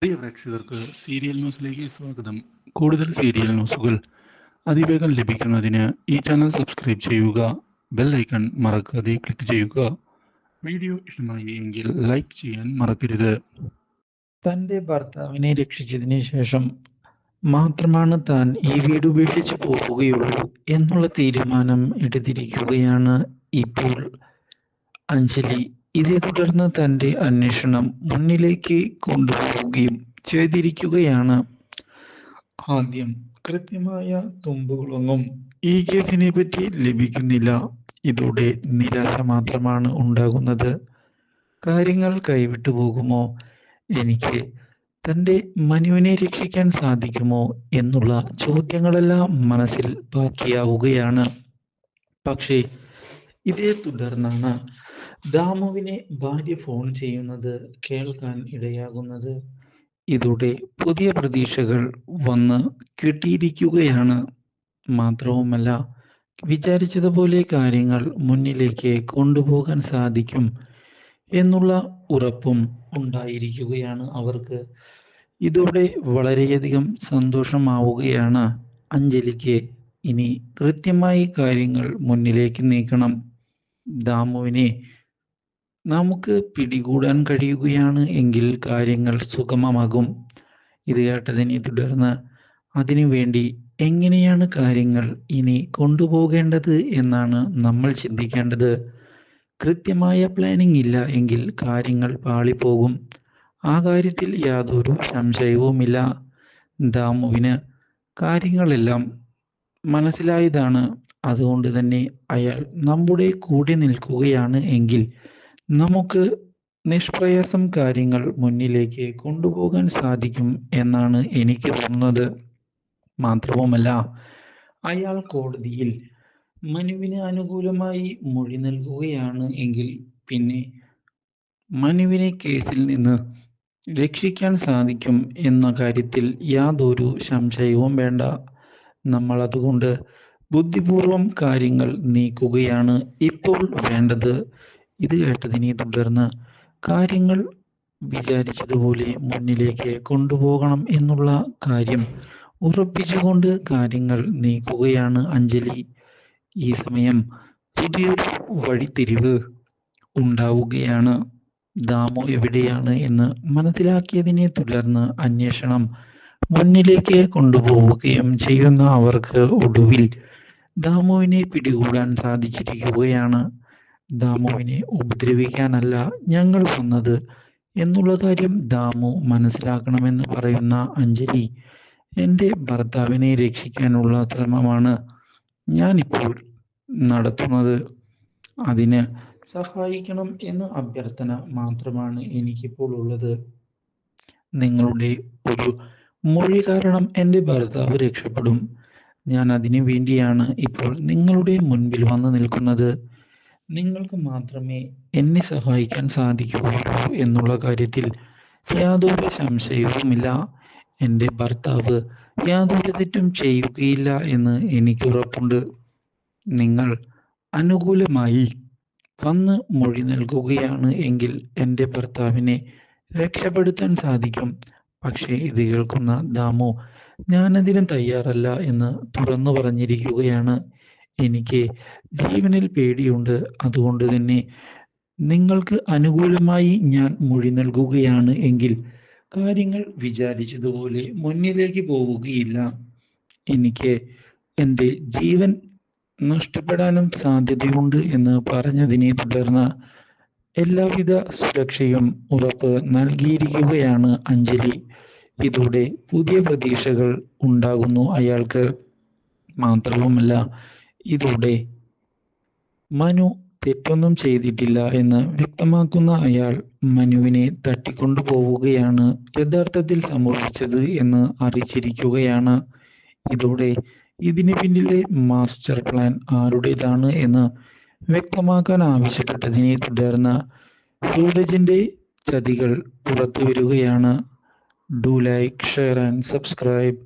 പ്രിയ പ്രേക്ഷകർക്ക് സീരിയൽ ന്യൂസിലേക്ക് സ്വാഗതം. കൂടുതൽ സീരിയൽ ന്യൂസുകൾ അതിവേഗം ലഭിക്കുന്നതിന് ഈ ചാനൽ സബ്സ്ക്രൈബ് ചെയ്യുക. ബെൽ ഐക്കൺ മറക്കാതെ ക്ലിക്ക് ചെയ്യുക. വീഡിയോ ഇഷ്ടമായി എങ്കിൽ ലൈക്ക് ചെയ്യാൻ മറക്കരുത്. തൻ്റെ ഭർത്താവിനെ രക്ഷിച്ചതിന് ശേഷം മാത്രമാണ് താൻ ഈ വീട് ഉപേക്ഷിച്ച് പോവുകയുള്ളൂ എന്നുള്ള തീരുമാനം എടുത്തിരിക്കുകയാണ് ഇപ്പോൾ അഞ്ജലി. ഇതേ തുടർന്ന് തൻ്റെ അന്വേഷണം മുന്നിലേക്ക് കൊണ്ടുപോവുകയും ചെയ്തിരിക്കുകയാണ്. ആദ്യം കൃത്യമായ തുമ്പുകളൊന്നും ഈ കേസിനെ പറ്റി ലഭിക്കുന്നില്ല. ഇതോടെ നിരാശ മാത്രമാണ് ഉണ്ടാകുന്നത്. കാര്യങ്ങൾ കൈവിട്ടു പോകുമോ, എനിക്ക് തൻ്റെ മനുവിനെ രക്ഷിക്കാൻ സാധിക്കുമോ എന്നുള്ള ചോദ്യങ്ങളെല്ലാം മനസ്സിൽ ബാക്കിയാവുകയാണ്. പക്ഷേ ഇതേ തുടർന്നാണ് ദാമുവിനെ ഭാര്യ ഫോൺ ചെയ്യുന്നത് കേൾക്കാൻ ഇടയാകുന്നത്. ഇതോടെ പുതിയ പ്രതീക്ഷകൾ വന്ന് കിട്ടിയിരിക്കുകയാണ്. മാത്രവുമല്ല, വിചാരിച്ചതുപോലെ കാര്യങ്ങൾ മുന്നിലേക്ക് കൊണ്ടുപോകാൻ സാധിക്കും എന്നുള്ള ഉറപ്പും ഉണ്ടായിരിക്കുകയാണ് അവർക്ക്. ഇതോടെ വളരെയധികം സന്തോഷമാവുകയാണ് അഞ്ജലിക്ക്. ഇനി കൃത്യമായി കാര്യങ്ങൾ മുന്നിലേക്ക് നീക്കണം. ദാമുവിനെ നമുക്ക് പിടികൂടാൻ കഴിയുകയാണ് എങ്കിൽ കാര്യങ്ങൾ സുഗമമാകും. ഇത് കേട്ടതിനെ തുടർന്ന് അതിനുവേണ്ടി എങ്ങനെയാണ് കാര്യങ്ങൾ ഇനി കൊണ്ടുപോകേണ്ടത് എന്നാണ് നമ്മൾ ചിന്തിക്കേണ്ടത്. കൃത്യമായ പ്ലാനിംഗ് ഇല്ല എങ്കിൽ കാര്യങ്ങൾ പാളിപ്പോകും. ആ കാര്യത്തിൽ യാതൊരു സംശയവുമില്ല. ദാമുവിന് കാര്യങ്ങളെല്ലാം മനസ്സിലായതാണ്. അതുകൊണ്ട് തന്നെ അയാൾ നമ്മുടെ കൂടെ നിൽക്കുകയാണ് എങ്കിൽ നമുക്ക് നിഷ്പ്രയാസം കാര്യങ്ങൾ മുന്നിലേക്ക് കൊണ്ടുപോകാൻ സാധിക്കും എന്നാണ് എനിക്ക് തോന്നുന്നത്. മാത്രവുമല്ല, അയാൾ കോടതിയിൽ മനുവിന് അനുകൂലമായി മൊഴി നൽകുകയാണ് എങ്കിൽ പിന്നെ മനുവിനെ കേസിൽ നിന്ന് രക്ഷിക്കാൻ സാധിക്കും എന്ന കാര്യത്തിൽ യാതൊരു സംശയവും വേണ്ട. നമ്മൾ അതുകൊണ്ട് ബുദ്ധിപൂർവം കാര്യങ്ങൾ നീക്കുകയാണ് ഇപ്പോൾ വേണ്ടത്. ഇത് കേട്ടതിനെ തുടർന്ന് കാര്യങ്ങൾ വിചാരിച്ചതുപോലെ മുന്നിലേക്ക് കൊണ്ടുപോകണം എന്നുള്ള കാര്യം ഉറപ്പിച്ചുകൊണ്ട് കാര്യങ്ങൾ നീക്കുകയാണ് അഞ്ജലി. ഈ സമയം പുതിയൊരു വഴിത്തിരിവ് ഉണ്ടാവുകയാണ്. ദാമു എവിടെയാണ് എന്ന് മനസ്സിലാക്കിയതിനെ തുടർന്ന് അന്വേഷണം മുന്നിലേക്ക് കൊണ്ടുപോവുകയും ചെയ്യുന്ന അവർക്ക് ഒടുവിൽ ദാമുവിനെ പിടികൂടാൻ സാധിച്ചിരിക്കുകയാണ്. ദാമുവിനെ ഉപദ്രവിക്കാനല്ല ഞങ്ങൾ വന്നത് എന്നുള്ള കാര്യം ദാമു മനസ്സിലാക്കണമെന്ന് പറയുന്ന അഞ്ജലി, എൻ്റെ ഭർത്താവിനെ രക്ഷിക്കാനുള്ള ശ്രമമാണ് ഞാനിപ്പോൾ നടത്തുന്നത്. അതിന് സഹായിക്കണം എന്ന അഭ്യർത്ഥന മാത്രമാണ് എനിക്കിപ്പോൾ ഉള്ളത്. നിങ്ങളുടെ ഒരു മൊഴി കാരണം എൻ്റെ ഭർത്താവ് രക്ഷപ്പെടും. ഞാൻ അതിനു വേണ്ടിയാണ് ഇപ്പോൾ നിങ്ങളുടെ മുൻപിൽ വന്ന് നിൽക്കുന്നത്. നിങ്ങൾക്ക് മാത്രമേ എന്നെ സഹായിക്കാൻ സാധിക്കുകയുള്ളൂ എന്നുള്ള കാര്യത്തിൽ യാതൊരു സംശയവുമില്ല. എൻ്റെ ഭർത്താവ് യാതൊരു തെറ്റും ചെയ്യുകയില്ല എന്ന് എനിക്ക് ഉറപ്പുണ്ട്. നിങ്ങൾ അനുകൂലമായി വന്ന് മൊഴി നൽകുകയാണ് എങ്കിൽ എൻ്റെ ഭർത്താവിനെ രക്ഷപ്പെടുത്താൻ സാധിക്കും. പക്ഷേ ഇത് കേൾക്കുന്ന ദാമു ഞാനതിന് തയ്യാറല്ല എന്ന് തുറന്നു പറഞ്ഞിരിക്കുകയാണ്. എനിക്ക് ജീവനിൽ പേടിയുണ്ട്. അതുകൊണ്ട് തന്നെ നിങ്ങൾക്ക് അനുകൂലമായി ഞാൻ മൊഴി നൽകുകയാണ് എങ്കിൽ കാര്യങ്ങൾ വിചാരിച്ചതുപോലെ മുന്നിലേക്ക് പോവുകയില്ല. എനിക്ക് എൻ്റെ ജീവൻ നഷ്ടപ്പെടാനും സാധ്യതയുണ്ട് എന്ന് പറഞ്ഞതിനെ തുടർന്ന് എല്ലാവിധ സുരക്ഷയും ഉറപ്പ് നൽകിയിരിക്കുകയാണ് അഞ്ജലി. ഇതോടെ പുതിയ പ്രതീക്ഷകൾ ഉണ്ടാകുന്നു അയാൾക്ക്. മാത്രവുമല്ല, ഇതോടെ മനു തെറ്റൊന്നും ചെയ്തിട്ടില്ല എന്ന് വ്യക്തമാക്കുന്ന അയാൾ മനുവിനെ തട്ടിക്കൊണ്ടു പോവുകയാണ് യഥാർത്ഥത്തിൽ സംഭവിച്ചത് എന്ന് അറിയിച്ചിരിക്കുകയാണ്. ഇതോടെ ഇതിന് പിന്നിലെ മാസ്റ്റർ പ്ലാൻ ആരുടേതാണ് എന്ന് വ്യക്തമാക്കാൻ ആവശ്യപ്പെട്ടതിനെ തുടർന്ന് സൂരജിന്റെ ചതികൾ പുറത്തു വരികയാണ്. Do like, share and subscribe.